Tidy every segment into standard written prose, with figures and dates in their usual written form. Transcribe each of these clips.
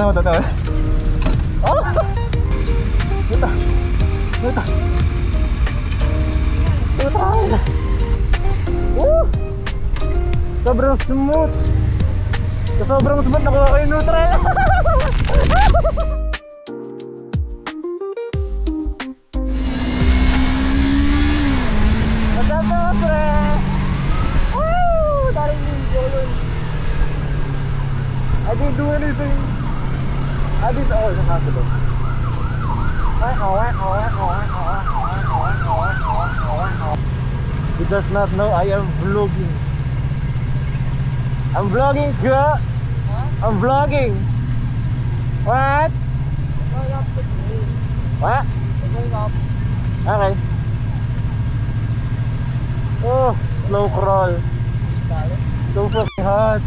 mo, totoo. Oh! Ito. Ito. Ito. Woo! Sobrang smooth. Sa sobrang smooth, nakuha ko yung neutral. What's up, mga pre? Woo! Daring video yun. I didn't do anything. I did all the possible. He does not know I am vlogging. I'm vlogging, girl. I'm vlogging. What? Going up the train. What? Going up. Okay. Oh, slow crawl. So fucking hot.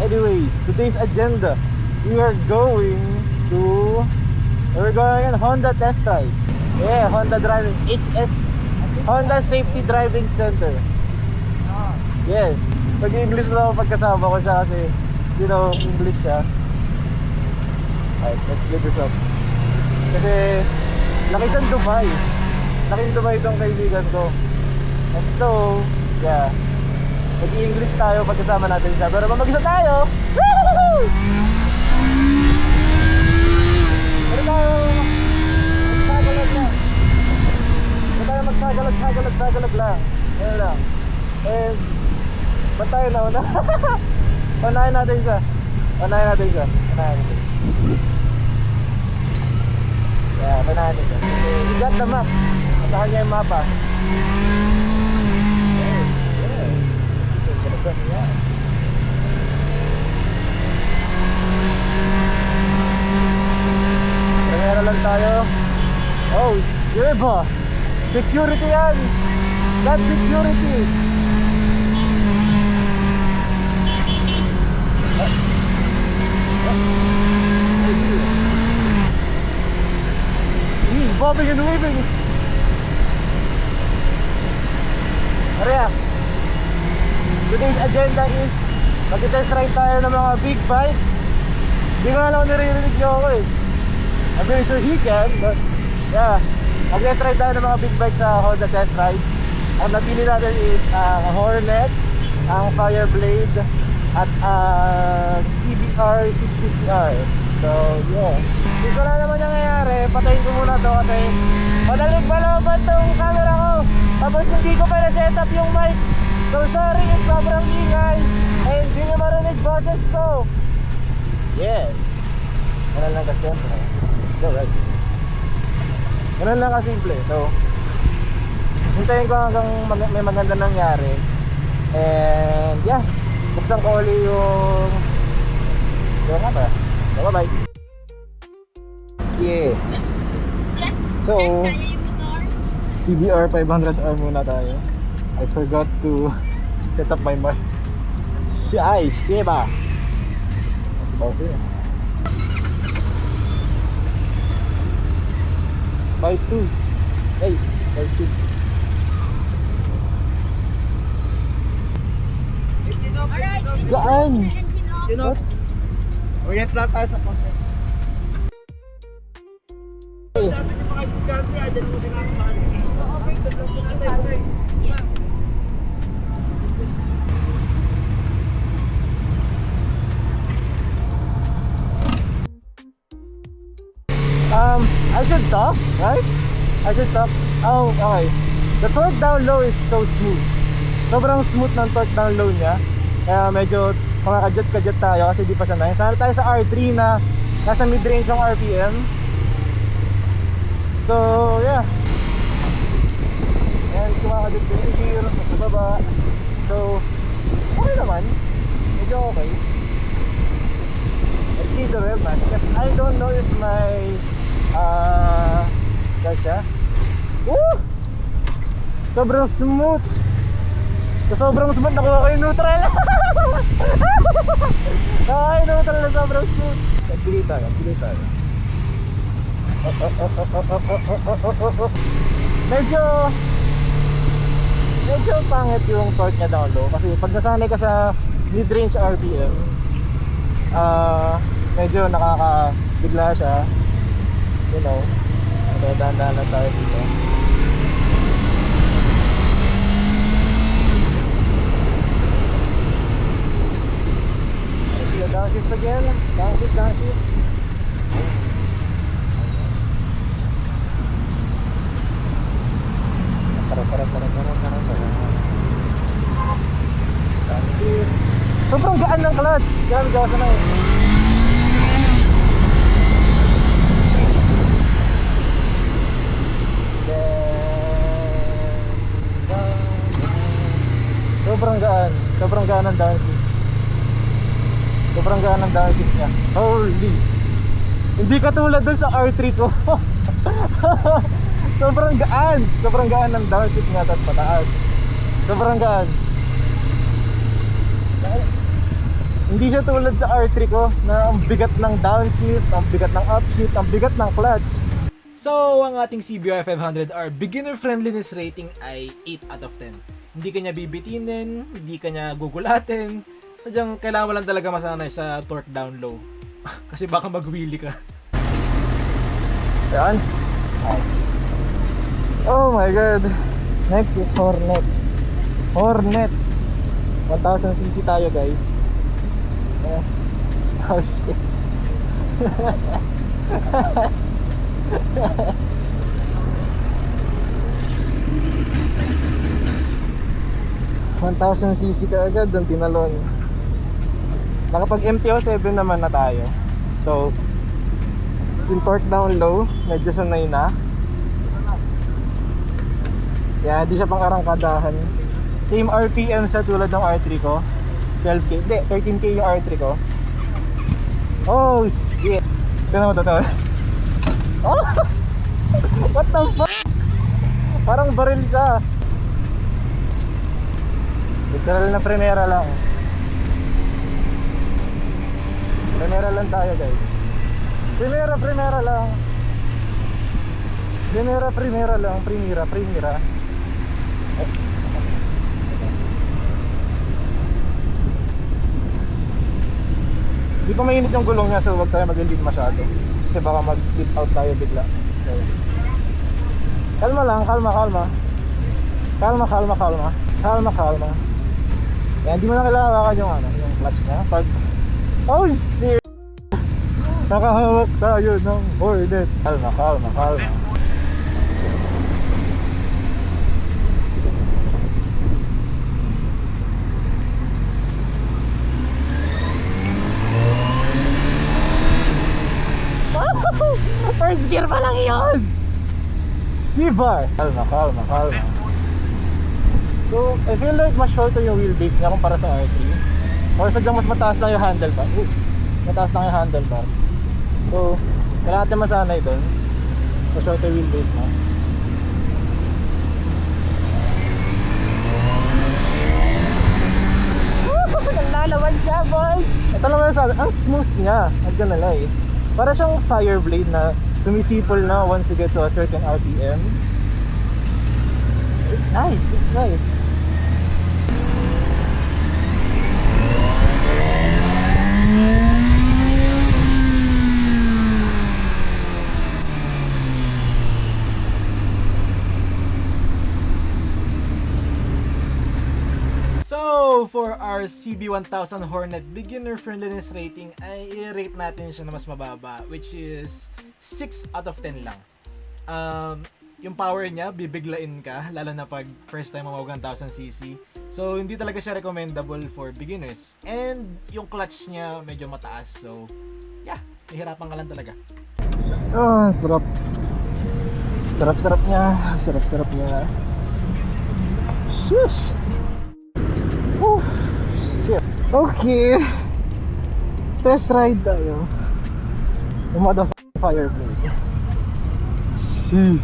Anyways, today's agenda, we're going on Honda test drive. Yeah, Honda driving, HS, Honda Safety Driving Center. Yes, pag-English na ako pagkasama ko siya kasi, you know, English siya. Alright, let's get this up. Kasi, laki siyang Dubai. Laking Dubai itong kaibigan ko. And so, yeah, mag-English tayo pagkasama natin siya. Pero mag-isa tayo! Woo! Pero tayo magsagalag lang. Pero tayo magsagalag lang. Ayan lang. And ba't tayo nauna? Panahin natin siya. Yeah, panahin natin siya. We got the map. Saan niya yung mapa? Primera lang tayo. Oh, diba? Security yan. That's security. Bobbing and weaving. Aria, today's agenda is mag-test ride tayo ng mga big bike. Di nga lang naririnig niyo ako eh. I'm very sure he can, but yeah, mag-test ride tayo ng mga big bike sa Honda test ride. Ang napili natin is ang Hornet, ang Fireblade, at CBR 650R. So yeah, hindi ko na naman nangyayari. Patayin ko muna to kasi madalig balaban tong camera ko. Tapos hindi ko pa na-set up yung mic. So sorry if sobrang ingay and hindi nyo marinig boses ko. Yes, ganun lang kasimple. Right. Ganun lang kasimple. So hintayin ko hanggang may maganda nangyari. And yeah, buksan ko ulit yung doon nga ba? Bye-bye. Yeah. Check. So, Check kaya yung motor. CBR 500R muna tayo. I forgot to set up my mic. Ay, Sheba. That's about it. By 2. Hey, by 2. Alright. Gaan? Engine off. Orient lang tayo sa content. Yes. Sabi niyo mga estudyante, dyan ako tinakabahan. I should stop, right? I should stop. Oh, okay. The torque down low is so smooth. Sobrang smooth ng torque down low niya. Kaya medyo mga kajet tayo kasi di pa sanay. Sana tayo sa R3 na nasa mid-range ng RPM. So, yeah. And kumakadit ko yung gear sa baba. So, okay naman. Medyo okay. Let's see the real man. I don't know if my Gasha. Woo! Sobrang smooth. So, sobrang smooth, nakuha ko yung neutral. Ay, neutral na sobrang smooth. Pili tayo. Medyo pangit yung torque niya down low. Kasi pag nasanay ka sa mid-range RPM. Medyo nakakabigla siya. You know, dahan-dahan lang tayo dito. Downshift again. Downshift. Para. Sobrang gaan ng clutch. Yan, gasa na eh. Sobrang gaan ng downshift. Sobrang gaan ng downshift niya. Holy! Hindi katulad dun sa R3 ko. Sobrang gaan ng downshift niya at pataas. Sobrang gaan. Hindi siya tulad sa R3 ko na ang bigat ng downshift, ang bigat ng upshift, ang bigat ng clutch. So, ang ating CBR 500R beginner friendliness rating ay 8 out of 10. Hindi kanya bibitinin, hindi kanya gugulatin. Sadyang kailangan mo lang talaga masanay sa torque down low. Kasi baka mag-wheelie ka. Yan. Oh my god. Next is Hornet. 1000cc tayo guys. Oh shit. 1000cc ka agad doon tinalon. Nakapag MTO7 naman na tayo. So yung torque down low, medyo sanay na. Kaya di siya pang arangkadahan. Same RPM sa tulad ng R3 ko. 12k, hindi, 13k yung R3 ko. Oh shit. Tignan mo to. Oh! What the fuck? Parang baril siya. Literal na primera lang. Primera lang tayo guys. Primera lang. Primera lang. Primera. Hindi pa mainit yung gulong niya so huwag tayo mag-lean masyado. Kasi baka mag-split out tayo bigla. Okay. Kalma lang, kalma. Kalma. Yan, hindi mo na kailangan hawakan yung clutch niya. Pag, oh shit! Nakahawak tayo ng Hornet. Kalma. First gear pa lang yun! Shiba! Kalma. So, I feel like mas shorter yung wheelbase niya kumpara sa R3. Or sadyang mas mataas lang yung handlebar. Mataas lang yung handlebar. So, kailangan natin masanay doon. So, shorter wheelbase na. Nalalawan siya, boy! Ito naman yung sabi, ang smooth niya. I'm gonna lie. Para siyang fire blade na sumisipol na once you get to a certain RPM. It's nice. So, for our CB1000 Hornet beginner friendliness rating ay i-rate natin siya na mas mababa, which is 6 out of 10 lang. Yung power niya, bibiglain ka, lalo na pag first time mamawag ng 1000cc. So, hindi talaga siya recommendable for beginners. And yung clutch niya medyo mataas. So, yeah, hihirapan ka lang talaga. Oh, sarap. Sarap niya. Shush! Oh, shit. Okay. Test ride tayo. Yung motherfucking fire blade. Jeez.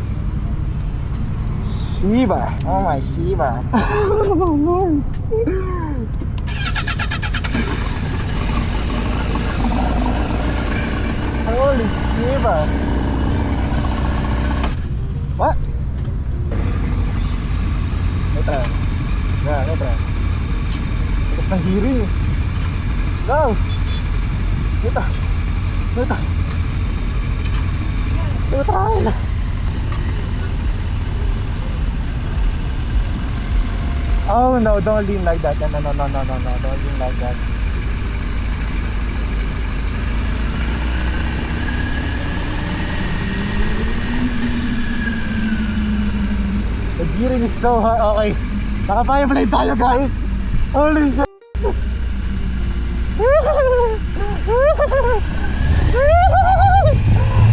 Shiba. Oh my Shiba. Holy Shiba. What? Ito. Yeah, ito. Tapos ng hearing. Go! Dito! Dito! Dito! Oh no, don't lean like that. No, no, no, no, no, no, don't lean like that. The gearing is so hard. Okay, naka-fireblade tayo guys. Holy shit.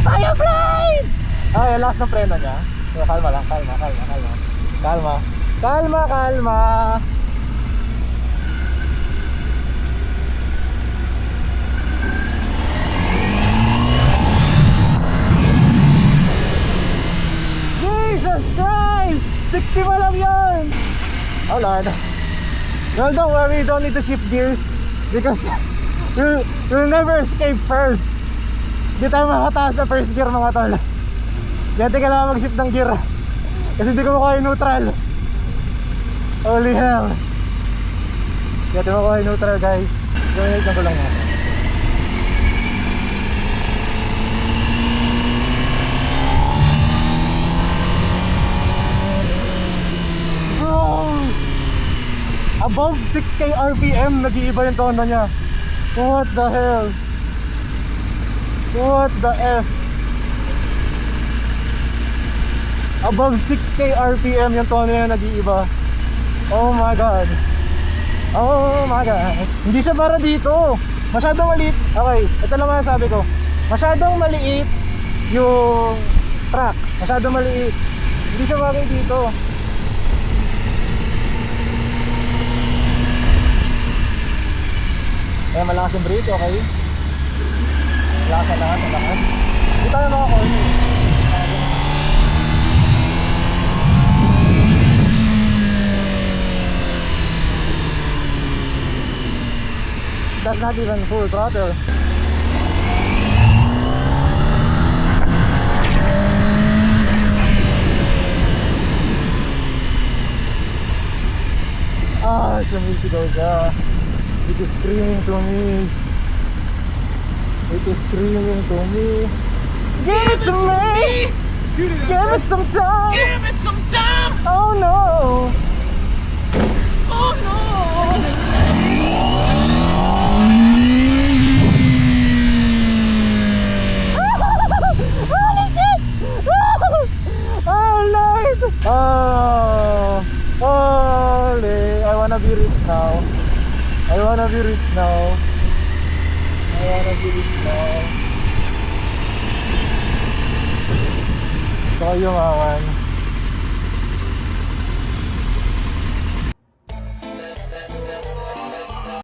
Fireblade! Okay, last ng preno niya. So, kalma lang, kalma, kalma, kalma. Kalma. Kalma, kalma. Jesus Christ! 60 pa lang yun! Oh Lord. Well, don't worry, you don't need to shift gears because you'll never escape first. Hindi tayo makataas sa first gear mga tol. Dati ka lang mag-shift ng gear kasi hindi ko makuha yung neutral. Holy hell. Dati makuha yung neutral guys. Gawin ko lang natin. Above 6k RPM, nag-iiba yung tono niya. What the hell? What the F? Above 6k RPM yung tono niya, nag-iiba. Oh my god. Oh my god. Hindi siya para dito. Masyadong maliit. Okay, ito naman ang sabi ko. Masyadong maliit yung track. Masyadong maliit. Hindi siya bagay dito. Ayan, malakas yung brake, okay? Malakas, malakas, malakas. Hindi tayo makakorner. That's not even full throttle. sumisigaw siya. It is screaming to me. It is screaming to me. Give it to me. Give it some time. Give it some time. Oh no. Oh no. Holy shit! Oh Lord! Oh, holy! I wanna be rich now. I wanna be rich now. I wanna be rich now. Ito kayo maman.